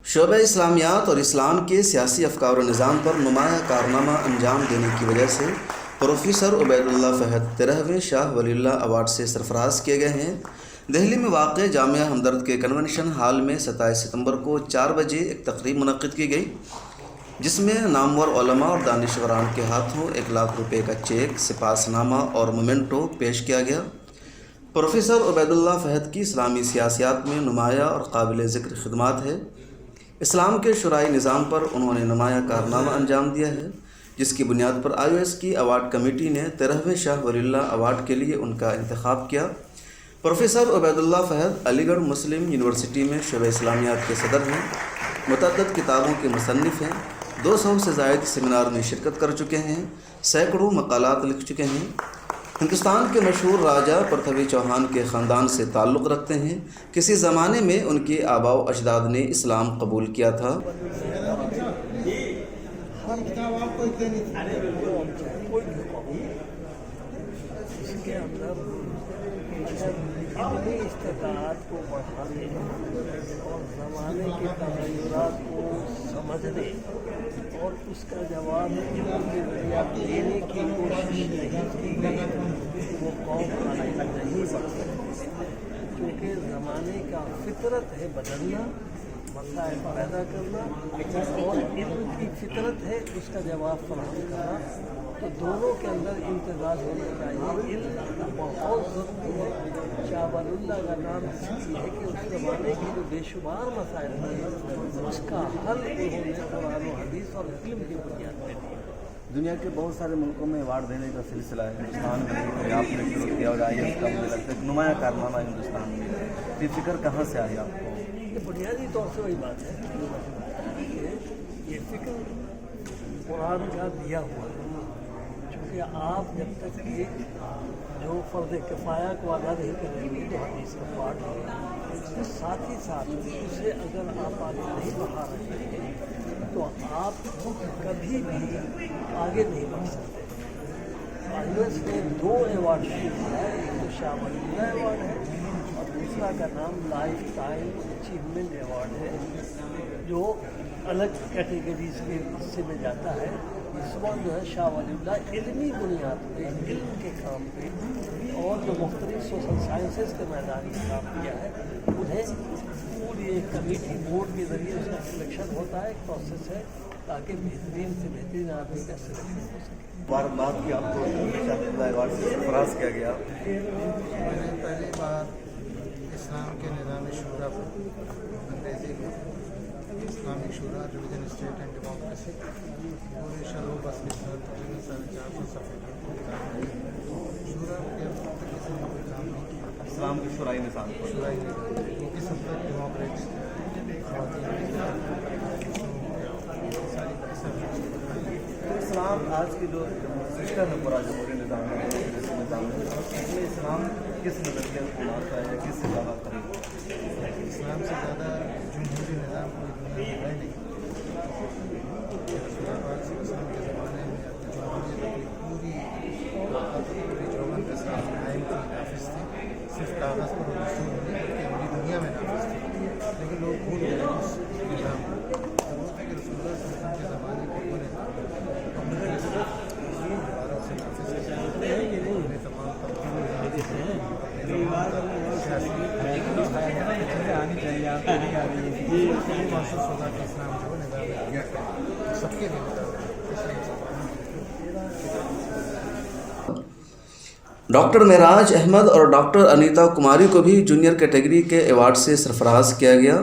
شعبہ اسلامیات اور اسلام کے سیاسی افکار و نظام پر نمایاں کارنامہ انجام دینے کی وجہ سے پروفیسر عبید اللہ فہد 13ویں شاہ ولی اللہ ایوارڈ سے سرفراز کیے گئے ہیں۔ دہلی میں واقع جامعہ ہمدرد کے کنونشن ہال میں 27 ستمبر کو 4 بجے ایک تقریب منعقد کی گئی، جس میں نامور علماء اور دانشوران کے ہاتھوں 1 لاکھ روپے کا چیک، سپاس نامہ اور مومنٹو پیش کیا گیا۔ پروفیسر عبید اللہ فہد کی اسلامی سیاسیات میں نمایاں اور قابل ذکر خدمات ہے۔ اسلام کے شرعی نظام پر انہوں نے نمایاں کارنامہ انجام دیا ہے، جس کی بنیاد پر IOS کی ایوارڈ کمیٹی نے 13ویں شاہ ولی اللہ ایوارڈ کے لیے ان کا انتخاب کیا۔ پروفیسر عبید اللہ فہد علی گڑھ مسلم یونیورسٹی میں شعبہ اسلامیات کے صدر ہیں، متعدد کتابوں کے مصنف ہیں، 200 سے زائد سیمینار میں شرکت کر چکے ہیں، سینکڑوں مقالات لکھ چکے ہیں، ہندوستان کے مشہور راجا پرتھوی چوہان کے خاندان سے تعلق رکھتے ہیں۔ کسی زمانے میں ان کے آباء و اجداد نے اسلام قبول کیا تھا۔ اپنی استطاعت کو بڑھانے اور زمانے کے تغیرات کو سمجھنے اور اس کا جواب علم کے ذریعہ دینے کی کوشش نہیں کی گئی، وہ قوم آگے نہیں بڑھ سکتی، کیونکہ زمانے کا فطرت ہے بدلنا، مسائل پیدا کرنا، اور علم کی فطرت ہے اس کا جواب فراہم کرنا۔ تو دونوں کے اندر امتزاج ہونا چاہیے۔ علم بہت ضروری ہے۔ شاہ ولی اللہ کا نام اس لیے ہے کہ اس زمانے کے جو بے شمار مسائل تھے اس کا حل انہوں نے قرآن و حدیث اور علم کی بنیاد پہ دیا۔ دنیا کے بہت سارے ملکوں میں ایوارڈ دینے کا سلسلہ ہے، ہندوستان میں آپ نے شروع کیا اور IOS کا مجھے لگتا ہے ایک نمایاں کارنامہ ہندوستان میں ہے۔ یہ فکر کہاں سے آئی آپ کو؟ یہ بنیادی طور سے وہی بات ہے کہ یہ فکر قرآن کا دیا ہوا ہے، چونکہ آپ جب تک کہ جو فرض کفایہ کو ادا نہیں کریں گے تو حدیث کا پارٹ ہے، ساتھ ہی ساتھ اسے اگر آپ آگے نہیں بڑھا رہے ہیں تو آپ کبھی بھی آگے نہیں بڑھ سکتے۔ IOS نے 2 ایوارڈ شروع کیا ہے، ایک تو شاہ ولی اللہ ایوارڈ ہے اور دوسرا کا نام لائف ٹائم اچیومنٹ ایوارڈ ہے، جو الگ کیٹیگریز کے حصے میں جاتا ہے۔ اس وقت جو ہے شاہ ولی اللہ علمی بنیاد پہ، علم کے کام پہ اور جو مختلف سوشل سائنسز کے میدان میں کام کیا ہے، انہیں پوری ایک کمیٹی بورڈ کے ذریعے اس کا سلیکشن ہوتا ہے، ایک پروسیس ہے تاکہ بہترین سے بہترین آدمی کا سلیکشن ہو سکے۔ بات کی آپ کو شاہ ولی اللہ ایوارڈ سے سرفراز کیا گیا۔ میں نے پہلی بار اسلام کے نظام شورا پر انگریزی میں اسلامک شورا ڈویژن اسٹیٹ اینڈ ڈیموکریسی پورے شروع بس کے ساتھ تقریباً 450 صفحے کا شورا کے اب تک کسی نے کوئی کام نہیں کیا اسلام کے شرعی نظام پر۔ شورا وہ کس حد تک ڈیموکریٹس خواتین ساری اسلام آج کی جو سسٹم ہے پورا جمہوری نظام ہے، اس میں اسلام کس نظریے کو لاتا ہے، کس سے زیادہ قریب ہے؟ اسلام سے زیادہ جمہوری نظام کوئی دنیا میں ہے نہیں۔ رسول پاک صلی اللہ علیہ وسلم کے زمانے میں جمہوریت کی پوری جوہر اسلام قائم تھی، نافذ تھی، صرف کاغذ پر اور دستور میں نہیں بلکہ پوری دنیا میں نافذ تھی، لیکن لوگ بھول گئے اس نظام کو۔ اس میں کہ رسول اللہ صلی اللہ علیہ وسلم کے زمانے کے پورے دوبارہ اسے نافذ کیا، تمام محسوس ہوگا کہ اسلام جو نظام سب کے لیے ڈاکٹر معراج احمد اور ڈاکٹر انیتا کماری کو بھی جونیئر کیٹیگری کے ایوارڈ سے سرفراز کیا گیا۔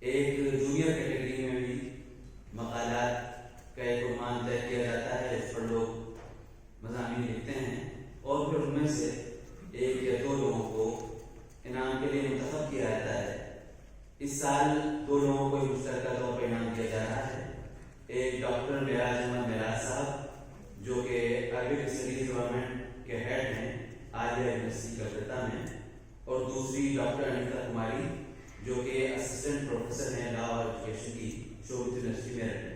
ایک جونیئر کیٹیگری میں بھی مقالات کا ایک عنوان طے کیا جاتا ہے، اس پر لوگ مضامین لکھتے ہیں اور پھر ان میں سے 1 یا 2 لوگوں کو انعام کے لیے منتخب کیا جاتا ہے۔ اس سال 2 لوگوں کو مشترکہ طور پر انعام دیا جا رہا ہے۔ ایک ڈاکٹر معراج احمد معراج صاحب جو کہ عربک اسٹڈیز ڈپارٹمنٹ کے ہیڈ ہیں عالیہ یونیورسٹی کلکتہ میں، اور دوسری ڈاکٹر انیتا کماری جو کہ اسسٹنٹ پروفیسر ہیں لا اور ایجوکیشن کی شعبہ یونیورسٹی میں رہتے ہیں۔